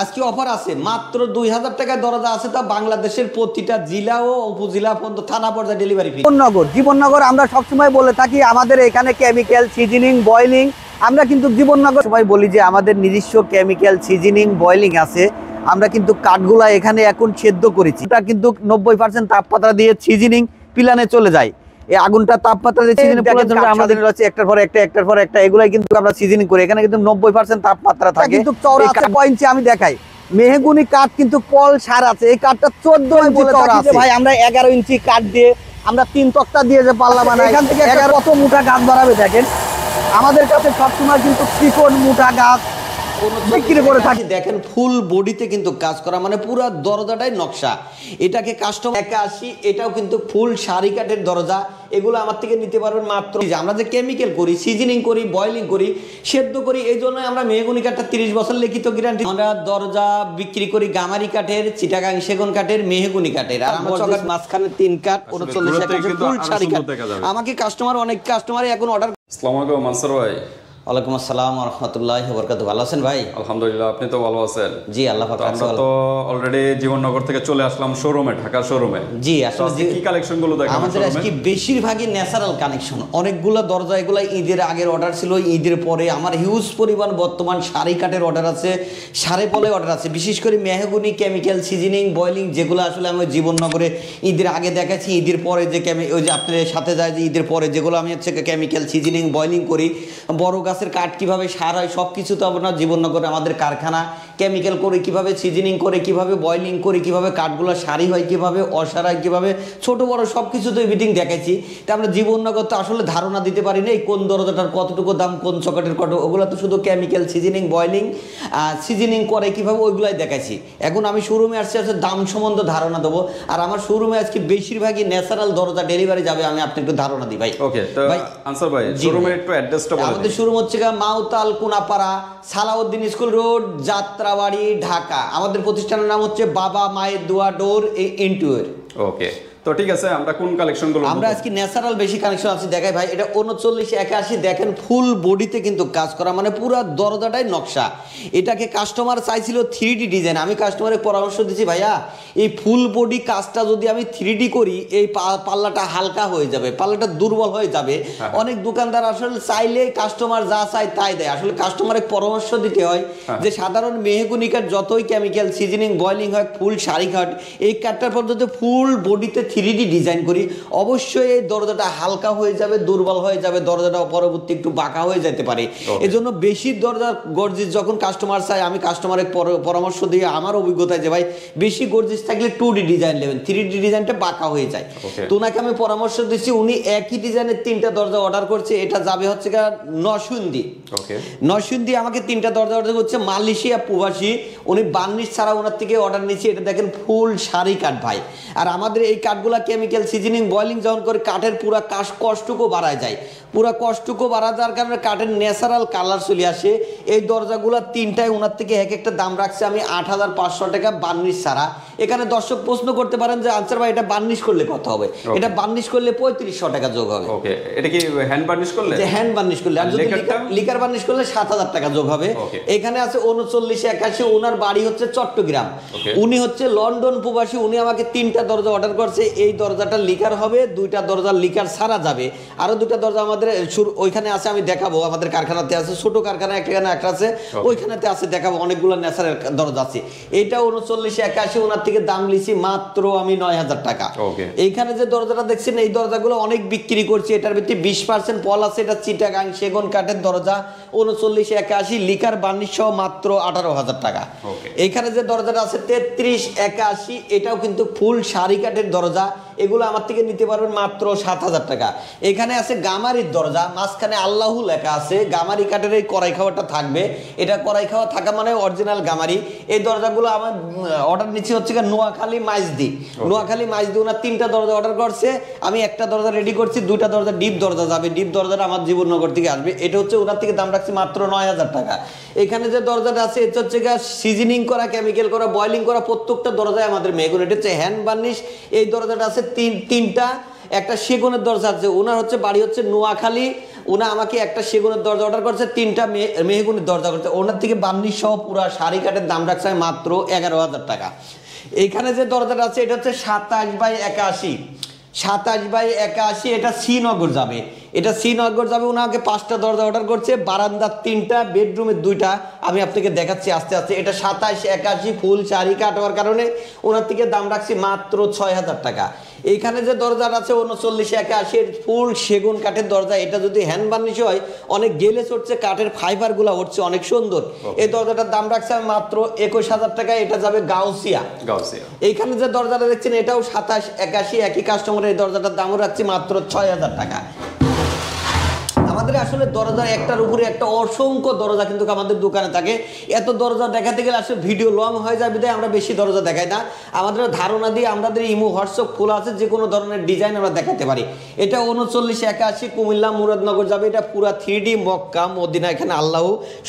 আজকে অফার আছে মাত্র 2000 টাকায় দরজা আছে, তা বাংলাদেশের প্রতিটা জেলা ও উপজেলা পর্যন্ত থানা পর্যায়ে ডেলিভারি ফ্রি। জীবননগর আমরা সবসময় বলে থাকি আমাদের এখানে কেমিক্যাল সিজনিং বয়লিং, আমরা কিন্তু জীবননগর সবাই বলি যে আমাদের নিজস্ব কেমিক্যাল সিজনিং বয়লিং আছে। আমরা কিন্তু কাঠগুলা এখানে এখন সেদ্ধ করেছি, এটা কিন্তু 90% তাপমাত্রা দিয়ে সিজনিং পিলানে চলে যায়। এই আগুনটা তাপমাত্রা দিয়ে সিজনিং আমাদের হচ্ছে একটার পর একটা এগুলাই কিন্তু আমরা সিজনিং করি। এখানে কিন্তু 90% তাপমাত্রা থাকে। কিন্তু চওড়া আছে 6 ইঞ্চি, আমি দেখাই মেহগুনি কাঠ কিন্তু পল সার আছে। এই কাঠটা 14 ইঞ্চি চওড়া আছে ভাই। আমরা 11 ইঞ্চি কাঠ দিয়ে আমরা 3 তক্তা দিয়ে যে পাল্লা বানাই, এখান থেকে কত মোটা গাছ বাড়াবে দেখেন। আমাদের কাছে সবসময় কিন্তু চিকন মোটা গাছ বিক্রি করে থাকি। দেখেন ফুল বডিতে কিন্তু কাজ করা, মানে পুরো দরজাটাই নকশা। এটাকে কাস্টমার 81, এটাও কিন্তু ফুল সারি কাঠের দরজা। এগুলো আমার থেকে নিতে পারবেন মাত্র। আমরা যে কেমিক্যাল করি, সিজনিং করি, বয়লিং করি, সেদ্ধ করি, এই জন্য আমরা মেহগনি কাঠটা 30 বছর লিখিত গ্যারান্টি। আমরা দরজা বিক্রি করি গামারি কাঠের, চিটাগাং সেগুন কাঠের, মেহগনি কাঠের। আর আমার চকার মাঝখানে 3 কাঠ 39 টাকা ফুল সারি কাঠ। আমাকে কাস্টমার অনেক কাস্টমারই এখন অর্ডার। আসসালামু আলাইকুম মানসুর ভাই। ওয়ালাইকুম আসসালাম ওয়া রাহমাতুল্লাহি ওয়া বারাকাতুহু। ভালো আছেন ভাই? আলহামদুলিল্লাহ, আপনি তো ভালো আছেন? জি আল্লাহ পাক। আমরা তো অলরেডি জীবননগর থেকে চলে আসলাম শোরুমে, ঢাকা শোরুমে। জি আসলে কি কালেকশন গুলো দেখাবো আমাদের আজকে বেশিরভাগই ন্যাচারাল কানেকশন। অনেকগুলো দরজা এগুলো ঈদের আগের অর্ডার ছিল, ঈদের পরে আমার হিউজ পরিমাণ বর্তমান সারি কাঠের অর্ডার আছে, সারে পলে অর্ডার আছে। বিশেষ করে মেহগনি কেমিক্যাল সিজনিং বয়লিং যেগুলো আসলে আমি জীবননগরে ঈদের আগে দেখাচ্ছি, ঈদের পরে যে ওই যে আপনাদের সাথে যায় যে ঈদের পরে যেগুলো আমি হচ্ছে কেমিক্যাল সিজনিং বয়লিং করি, বড় গাছের কাঠ কিভাবে সার হয় সব কিছু তো আপনার জীবননগরে আমাদের কারখানা। কেমিক্যাল করে কিভাবে সিজনিং করে, কিভাবে বয়লিং করে, কিভাবে কাঠগুলো সারি হয়, কিভাবে অসার হয়, কিভাবে ছোট বড় সব কিছু তো মিটিং দেখাইছি। তা আমরা জীবননগর তো আসলে ধারণা দিতে পারি না কোন দরজাটার কতটুকু দাম, কোন চকাটের কত, ওগুলো তো শুধু কেমিক্যাল সিজনিং বয়লিং সিজনিং করে কিভাবে ওইগুলাই দেখাইছি। এখন আমি শোরুমে আসছি আসলে দাম সম্বন্ধে ধারণা দেবো। আর আমার শোরুমে আজকে বেশিরভাগই ন্যাচারাল দরজা ডেলিভারি যাবে, আমি আপনাকে একটু ধারণা দিই ভাই। ওকে, তো আনসার ভাই শোরুমের একটু অ্যাড্রেসটা বলেন। আমাদের শোরুম হচ্ছে মাউতাল কোনাপাড়া, সালাউদ্দিন স্কুল রোড, যাত্রাবাড়ি, ঢাকা। আমাদের প্রতিষ্ঠানের নাম হচ্ছে বাবা মায়ের দোয়া ডোর ইনটুয়ার। ওকে, তো ঠিক আছে, আমরা কোন কালেকশন গুলো আমরা আজকে ন্যাচারাল বেশি কালেকশন আছে দেখাই ভাই। এটা 3981, দেখেন ফুল বডিতে কিন্তু কাজ করা, মানে পুরো দরজাটাই নকশা। এটাকে কাস্টমার চাইছিল 3D ডিজাইন। আমি কাস্টমারের পরামর্শ দিচ্ছি ভাইয়া এই ফুল বডি কাজটা যদি আমি 3D করি এই পাল্লাটা হালকা হয়ে যাবে, পাল্লাটা দুর্বল হয়ে যাবে। অনেক দোকানদার আসলে চাইলে কাস্টমার যা চায় তাই দেয়। আসলে কাস্টমারের পরামর্শ দিতে হয় যে সাধারণ মেহগনি কাঠ যতই কেমিক্যাল সিজনিং বয়লিং হয়, ফুল সারি কাঠ, এই কাঠটার পদ্ধতি ফুল বডিতে 3D ডিজাইন করি, অবশ্যই এই দরজাটা হালকা হয়ে যাবে, দুর্বল হয়ে যাবে, দরজাটা পরবর্তী একটু বাঁকা হয়ে যেতে পারে। এজন্য বেশি দরজা গর্জিস যখন কাস্টমার চায়, আমি কাস্টমারের পরামর্শ দিয়ে আমার অভিজ্ঞতায় যে ভাই বেশি গর্জিস থাকলে 2D ডিজাইন নেবেন, 3D ডিজাইনটা বাঁকা হয়ে যায়। তো ওনাকে আমি পরামর্শ দিচ্ছি, উনি একই ডিজাইনের 3টা দরজা অর্ডার করছে। এটা যাবে হচ্ছে নরসিংদী। নরসিংদী আমাকে 3টা দরজা অর্ডার করছে, মালয়েশিয়া প্রবাসী। উনি বার্নিশ ছাড়া ওনার থেকে অর্ডার নিচ্ছে। এটা দেখেন ফুল সারি কাঠ ভাই। আর আমাদের এই কাঠগুলা কেমিক্যাল সিজনিং বয়লিং যখন করে কাঠের পুরা কষ্টকও বাড়ায় যায়, পুরা কষ্টকও বাড়া যাওয়ার কারণে কাঠের ন্যাচারাল কালার চলে আসে। এই দরজাগুলো 3টায় ওনার থেকে এক একটা দাম রাখছে আমি 8500 টাকা বার্নিশ ছাড়া। এখানে দর্শক প্রশ্ন করতে পারেন যে আনসার ভাই এটা বার্নিশ করলে কত হবে? এটা বার্নিশ করলে 3500 টাকা যোগ হবে। ওকে, এটা কি হ্যান্ড বার্নিশ করলে? যে হ্যান্ড বার্নিশ করলে, আর যদি লিকার বার্নিশ করলে 7000 টাকা যোগ হবে। এখানে আছে 3981, ওনার বাড়ি হচ্ছে চট্টগ্রাম, উনি হচ্ছে লন্ডন প্রবাসী। উনি আমাকে 3টা দরজা অর্ডার করছে। এই দরজাটা লিকার হবে, 2টা দরজা লিকার ছাড়া যাবে। আরো 2টা দরজা আমাদের ওইখানে আছে, আমি দেখাবো। আমাদের কারখানাতে আছে, ছোট কারখানা একটা আছে, ওইখানেতে আছে, দেখাবো। অনেকগুলো ন্যাচারাল দরজা আছে। এটা 3981, ওনার থেকে দাম লিছি মাত্র আমি 9000 টাকা। এইখানে যে দরজাটা দেখছেন এই দরজাগুলো অনেক বিক্রি করছি। এটার ভিতরে 20% পল আছে। এটা চিটাগাং সেগুন কাঠের দরজা, 3981 লিকার বার্নিশ সহ মাত্র 18000 টাকা। এইখানে যে দরজাটা আছে 3381, এটাও কিন্তু ফুল সারি কাঠের দরজা। এগুলো আমার থেকে নিতে পারবেন মাত্র 7000 টাকা। এখানে আছে গামারির দরজা, মাঝখানে আল্লাহু লেখা আছে। গামারি কাঠের এই কড়াই খাওয়াটা থাকবে। এটা কড়াই খাওয়া থাকা মানে অরিজিনাল গামারি। এই দরজাগুলো আমার অর্ডার নিচ্ছি হচ্ছে নোয়াখালী মাইজদি। নোয়াখালী মাইজদি ওনার 3টা দরজা অর্ডার করছে। আমি একটা দরজা রেডি করছি, 2টা দরজা ডিপ দরজা যাবে। ডিপ দরজাটা আমার জীবননগর থেকে আসবে। এটা হচ্ছে ওনার থেকে দাম রাখছি মাত্র 9000 টাকা। এখানে যে দরজাটা আছে এটা হচ্ছে সিজনিং করা, কেমিক্যাল করা, বয়লিং করা, প্রত্যেকটা দরজায় আমাদের মেহগনি। এটা হচ্ছে হ্যান্ড বার্নিশ। এই দরজাটা আছে 3টা একটা সেগুনের দরজা আছে, ওনার হচ্ছে বাড়ি হচ্ছে নোয়াখালী, ওনা আমাকে একটা সেগুনের দরজা অর্ডার করছে, 3টা মেহগুনির দরজা করছে, ওনার থেকে বার্নিশ সহ পুরা শাড়ি কাঠের দাম রাখছে মাত্র 11,000 টাকা। এইখানে যে দরজাটা আছে এটা হচ্ছে 27x81, 27x81, এটা শ্রীনগর যাবে, এটা শ্রীনগর যাবে। ওনাকে 5টা দরজা অর্ডার করছে, বারান্দার 3টা, বেডরুমের 2টা, আমি আপনাকে দেখাচ্ছি আস্তে আস্তে। এটা 27x81 ফুল শাড়ি কাঠ হওয়ার কারণে ওনার থেকে দাম রাখছি মাত্র 6,000 টাকা। এইখানে যে দরজাটা আছে 39x81 ফুল সেগুন কাঠের দরজা, এটা যদি হ্যান্ড বার্নিশ হয় অনেক গেলে চড়ছে, কাঠের ফাইবারগুলো উঠছে অনেক সুন্দর। এই দরজাটার দাম রাখছে আমি মাত্র 21,000 টাকা, এটা যাবে গাউসিয়া। এইখানে যে দরজাটা দেখছেন এটাও 27x81, একই কাস্টমারের, এই দরজাটার দামও রাখছি মাত্র 6,000 টাকা। আমাদের আসলে দরজা একটার উপরে একটা অসংখ্য দরজা কিন্তু আমাদের দোকানে থাকে। এত দরজা দেখাতে গেলে আসলে ভিডিও লং হয়ে যায়, বিধায় আমরা বেশি দরজা দেখাই না। আমাদের ধারণা দিয়ে আমাদের ইমো হোয়াটসঅ্যাপ খোলা আছে, যে কোনো ধরনের ডিজাইন আমরা দেখাতে পারি। এটা 39x81 কুমিল্লা মুরাদনগর যাবে, এটা পুরা 3D মক্কা মদিনা, এখানে আল্লাহ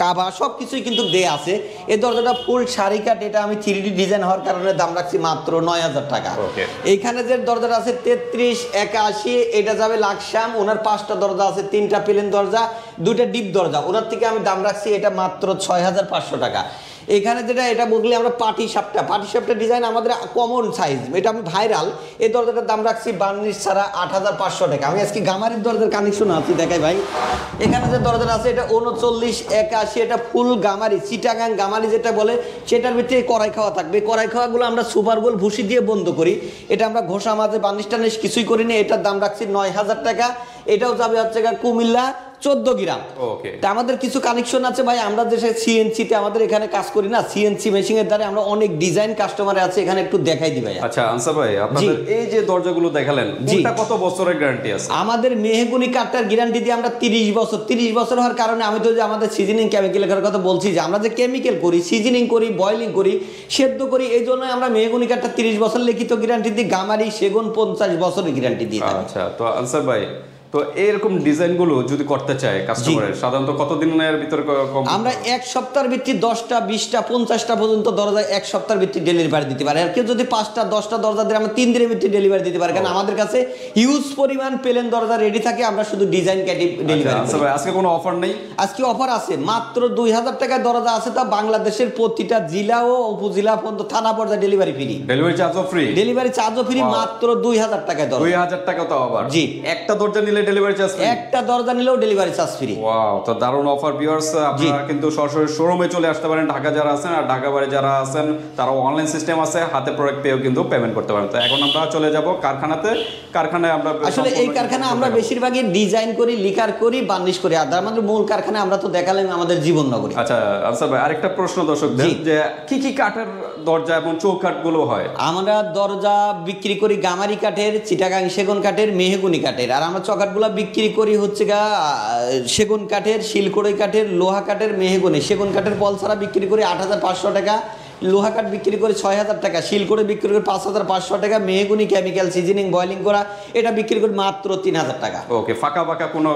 কাবা সব কিছুই কিন্তু দেয়া আছে। এই দরজাটা ফুল শাড়ি কাঠ, এটা আমি 3D ডিজাইন হওয়ার কারণে দাম রাখছি মাত্র 9,000 টাকা। এইখানে যে দরজাটা আছে 33x81, এটা যাবে লাকসাম, ওনার 5টা দরজা আছে, 3টা প্লেন দরজা, 2টা ডিপ দরজা, ওনার থেকে আমি দাম রাখছি এটা মাত্র 6,500 টাকা। এখানে যেটা এটা বললে আমরা পাটি সাপটা ডিজাইন আমাদের কমন সাইজ, এটা আমি ভাইরাল। এই দরজাটার দাম রাখছি বার্নিশ ছাড়া 8,500 টাকা। আমি আজকে গামারির দরজার কানেকশন আছে দেখাই ভাই। এখানে যে দরজাটা আছে এটা 39x81, এটা ফুল গামারি, চিটাগাং গামারি যেটা বলে, সেটার ভিতরে কড়াই খাওয়া থাকবে। কড়াই খাওয়াগুলো আমরা সুপার গোল ভুসি দিয়ে বন্ধ করি, এটা আমরা ঘষা মাঝে বার্নিশ টার্নিশ কিছুই করি না। এটার দাম রাখছি 9,000 টাকা। এটাও যাবে হচ্ছে কুমিল্লা 14 গ্রাম। তা আমাদের কিছু কানেকশন আছে ভাই, আমরা যে সিএনসিতে আমাদের এখানে কাজ করি না, সিএনসি মেশিন এর দ্বারা আমরা অনেক ডিজাইন কাস্টমার আছে, এখানে একটু দেখাই দিই ভাই। আচ্ছা আনসার ভাই, আপনাদের এই যে দরজাগুলো দেখালেন এটা কত বছরের গ্যারান্টি আছে? আমাদের মেহগুনি কাঠটার গ্যারান্টি দিয়ে আমরা 30 বছর। 30 বছর হওয়ার কারণে আমি তো যে আমাদের সিজনিং কেমিক্যালের কথা বলছি, যে আমরা যে কেমিক্যাল করি, সিজনিং করি, বয়লিং করি, সেদ্ধ করি, এই জন্য আমরা মেহগুনি কাঠটা 30 বছর লিখিত গ্যারান্টি দিই, গামারি সেগুন 50 বছরের গ্যারান্টি দিই। আচ্ছা, তো আনসার ভাই, তো এরকম ডিজাইনগুলো যদি করতে চায় কাস্টমারের, সাধারণত কতদিনের ভিতরে? আমরা 1 সপ্তাহের ভিত্তি 10টা 20টা 50টা পর্যন্ত দরজা 1 সপ্তাহের ভিত্তি ডেলিভারি দিতে পারে। আর কেউ যদি 5টা 10টা দরজা দিয়ে আমরা 3 দিনের ভিত্তি ডেলিভারি দিতে পারি, কারণ আমাদের কাছে হিউজ পরিমাণ প্লেন দরজা রেডি থাকে, আমরা শুধু ডিজাইন কেটে ডেলিভারি করি। আচ্ছা, আজকে কোনো অফার নেই? আজকে অফার আছে, মাত্র 2,000 টাকায় দরজা আছে, তা বাংলাদেশের প্রতিটা জেলা ও উপজেলা পর্যন্ত থানা পর্যায়ে ডেলিভারি ফ্রি। ডেলিভারি চার্জও ফ্রি? ডেলিভারি চার্জও ফ্রি, মাত্র 2,000 টাকায় দরজা। 2,000 টাকা তো আবার? জি, একটা দরজা নিলে ডেলিভারি চার্জ ফ্রি? একটা দরজা নিলেও ডেলিভারি চার্জ ফ্রি। ওয়াও, তো দারুণ অফার ভিউয়ার্স। আপনারা কিন্তু সরাসরি শোরুমে চলে আসতে পারেন, ঢাকা যারা আছেন, আর ঢাকা বাইরে যারা আছেন তারা অনলাইন সিস্টেম আছে, হাতে প্রোডাক্ট পেয়েও কিন্তু পেমেন্ট করতে পারেন। তো এখন আমরা চলে যাব কারখানাতে। কারখানায় আমরা আসলে এই কারখানা আমরা বেশিরভাগই ডিজাইন করি, লিকার করি, বার্নিশ করি, আর আমাদের মূল কারখানা আমরা তো দেখালাম আমাদের জীবননগরে। আচ্ছা আচ্ছা ভাই, আরেকটা প্রশ্ন দর্শকদের, যে কি কি কাঠের দরজা এবং চৌকাঠ গুলো হয়? আমরা দরজা বিক্রি করি গামারি কাঠের, চিটাগাং সেগুন কাঠের, মেহগুনি কাঠের, আর আমরা চৌকাঠগুলো বিক্রি করি হচ্ছে সেগুন কাঠের, শিলকড়ি কাঠের, লোহা কাঠের, মেহগুনি। সেগুন কাঠের পল ছাড়া বিক্রি করি 8,500 টাকা, লোহা কাঠ বিক্রি করে 6,000 টাকা, শিলকড়ি বিক্রি করে 5,500 টাকা, মেহগুনি কেমিক্যাল সিজনিং বয়লিং করা এটা বিক্রি করে মাত্র 3,000 টাকা। ওকে, ফাঁকা কোনো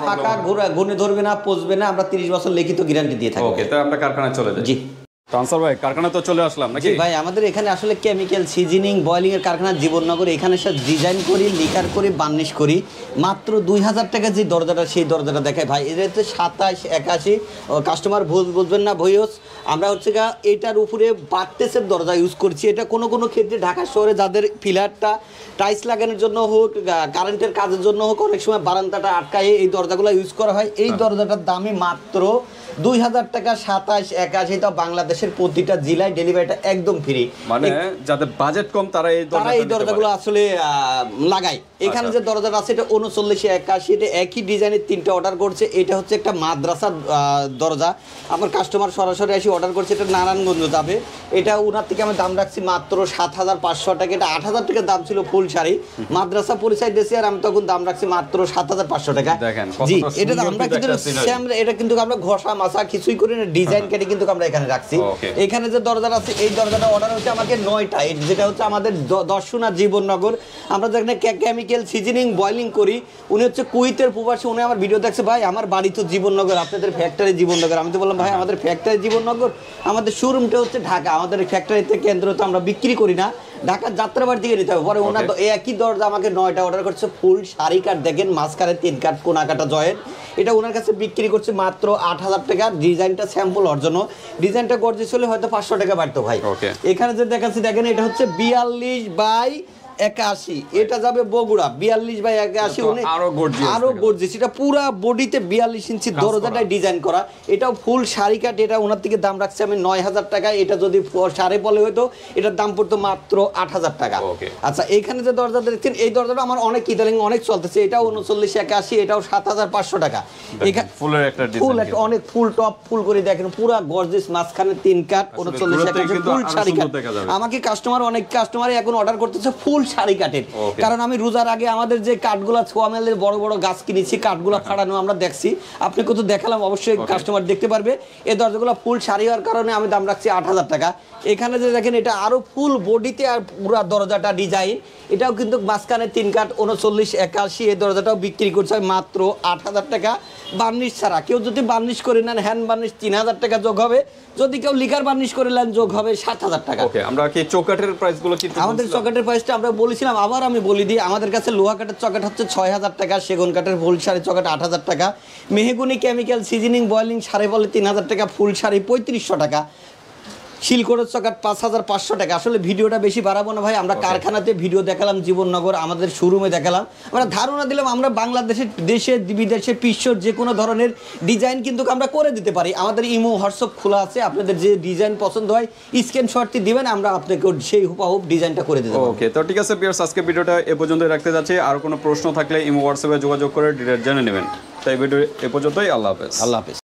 ফাঁকা ঘুরে ধরবে না, পচবে না, আমরা 30 বছর লিখিত গ্যারান্টি দিয়ে থাকি। ওকে, তো আমরা কারখানায় চলে যাই। জি আনসার ভাই, কারখানা তো চলে আসলাম নাকি? ভাই, আমাদের এখানে আসলে কেমিক্যাল সিজনিং বয়লিং এর কারখানা জীবননগর, এখানে সব ডিজাইন করি, লিকার করি, বার্নিশ করি। মাত্র 2,000 টাকা যে দরজাটা, সেই দরজাটা দেখায় ভাই। এটা হচ্ছে 27x81, কাস্টমার বুঝবেন না ভয়স, আমরা হচ্ছে এটার উপরে বাট্টেসের দরজা ইউজ করছি। এটা কোনো ক্ষেত্রে ঢাকা শহরে যাদের পিলারটা টাইলস লাগানোর জন্য হোক, কারেন্টের কাজের জন্য হোক, অনেক সময় বারান্দাটা আটকায় এই দরজাগুলো ইউজ করা হয়। এই দরজাটার দামই মাত্র 2,000 টাকা, 27x81। তো বাংলাদেশের প্রতিটা জেলায় ডেলিভারিটা একদম ফ্রি। মানে যাদের বাজেট কম তারা এই দরজাগুলো আসলে লাগায়। এখানে যে দরজাটা আছে এটা 39x81, এটা একই ডিজাইনের 3টা অর্ডার করছে। এটা হচ্ছে একটা মাদ্রাসার দরজা, আমার কাস্টমার সরাসরি এসে অর্ডার করছে, এটা নারায়ণগঞ্জ যাবে। এটা ওনার থেকে আমি দাম রাখছি মাত্র 7,500 টাকা। এটা 8,000 টাকা দাম ছিল ফুল শাড়ি, মাদ্রাসা পরিচয় দিয়েছি, আর আমি তখন দাম রাখছি মাত্র 7,500 টাকা। জি, এটা আমরা কিন্তু এটা কিন্তু আমরা ঘষা মাছা কিছুই করি না, ডিজাইন কেটে কিন্তু আমরা এখানে রাখছি। Okay. এখানে যে দরজাটা আছে এই দরজাটা অর্ডার হচ্ছে আমাকে 9টা, যেটা হচ্ছে আমাদের দর্শনা জীবননগর। আমরা যেখানে কেমিক্যাল সিজনিং বয়লিং করি, উনি হচ্ছে কুইতের প্রবাসী, উনি আমার ভিডিও দেখছে, ভাই আমার বাড়ি তো জীবননগর, আপনাদের ফ্যাক্টরি জীবননগর। আমি তো বললাম ভাই আমাদের ফ্যাক্টরি জীবননগর, আমাদের শোরুমটা হচ্ছে ঢাকা, আমাদের ফ্যাক্টরিতে কেন্দ্র তো আমরা বিক্রি করি না, ঢাকার যাত্রাবাড়ি থেকে নিতে হবে। পরে ওনার একই দরজা আমাকে 9টা অর্ডার করছে, ফুল শাড়ি কাট দেখেন, মাঝখানে 3 কাট কোনা কাটা জয়েন্ট। এটা ওনার কাছে বিক্রি করছে মাত্র 8,000 টাকা। ডিজাইনটা স্যাম্পল হওয়ার জন্য, ডিজাইনটা গর্জিয়াস হলে হয়তো 500 টাকা বাড়তো ভাই। এখানে যে দেখাচ্ছি দেখেন, এটা হচ্ছে 42/81, এটা যাবে বগুড়া। 42/81 উনি আরো গর্জিয়াস, এটা পুরা বডিতে 42 ইঞ্চি দরজাটাই ডিজাইন করা। এটাও ফুল শাড়ি কাট। এটা ওনার থেকে দাম রাখছি আমি 9,000 টাকা। এটা যদি সাড়ে পলে হইতো এটার দাম পড়তো মাত্র 8,000 টাকা। আচ্ছা, এইখানে যে দরজাটা দেখছেন, এই দরজাটা আমার অনেক ইদানিং অনেক চলতেছে। এটাও 39/81, এটাও 7,500 টাকা। ফুলের একটা ফুল একটা অনেক ফুল টপ ফুল করে দেখেন, পুরা গর্জিয়াস, মাঝখানে 3 কাট, 39/81 ফুল শাড়ি কাট। আমাকে অনেক কাস্টমারই এখন অর্ডার করতেছে ফুল শাড়ি কাটের, কারণ আমি রোজার আগে আমাদের যে কাঠগুলা ছোয়ামেলের বড় বড় গাছ কিনেছি, কাঠগুলা ফাড়ানো আমরা দেখছি, আপনি কত দেখালাম, অবশ্যই কাস্টমার দেখতে পারবে। এই দরজাগুলো ফুল শাড়ি হওয়ার কারণে আমি দাম রাখছি 8,000 টাকা। এখানে যে দেখেন, এটা আরো ফুল বডিতে আর পুরো দরজাটা ডিজাইন, এটাও কিন্তু মাঝখানে 3 কাট, 39/81। এই দরজাটাও বিক্রি করছে মাত্র 8,000 টাকা বার্নিশ ছাড়া। কেউ যদি বার্নিশ করে নেন, হ্যান্ড বার্নিশ 3,000 টাকা যোগ হবে, যদি কেউ লিকার বার্নিশ করে নেন যোগ হবে 7,000 টাকা। আমরা কি চৌকাঠের প্রাইসগুলো কি? আমাদের চৌকাঠের প্রাইসটা আমরা বলেছিলাম, আবার আমি বলে দিই, আমাদের কাছে লোহা কাঠের চৌকাঠ হচ্ছে 6,000 টাকা, সেগুন কাঠের ফুল শাড়ি চৌকাঠ 8,000 টাকা, মেহগুনি কেমিক্যাল সিজনিং বয়লিং সাড়ে বলে 3,000 টাকা, ফুল শাড়ি 3500 টাকা, শিলকোটের চকাট 5,500 টাকা। আসলে ভিডিওটা বেশি বাড়াবো না ভাই, আমরা কারখানাতে ভিডিও দেখালাম, জীবননগর আমাদের শোরুমে দেখালাম, আমরা ধারণা দিলাম আমরা বাংলাদেশের দেশে বিদেশে পিশ্বর যে কোনো ধরনের ডিজাইন কিন্তু আমরা করে দিতে পারি। আমাদের ইমো হোয়াটসঅ্যাপ খোলা আছে, আপনাদের যে ডিজাইন পছন্দ হয় স্ক্রিনশটটি দিবেন, আমরা আপনাকে সেই হুবহু ডিজাইনটা করে দিতে পারবো। ওকে, তো ঠিক আছে ভিউয়ার্স, আজকে ভিডিওটা এ পর্যন্তই রাখতে যাচ্ছি। আর কোনো প্রশ্ন থাকলে ইমো হোয়াটসঅ্যাপে যোগাযোগ করে ডিটেইলস জেনে নেবেন। তাই ভিডিও এ পর্যন্তই। আল্লাহ হাফেজ। আল্লাহ হাফেজ।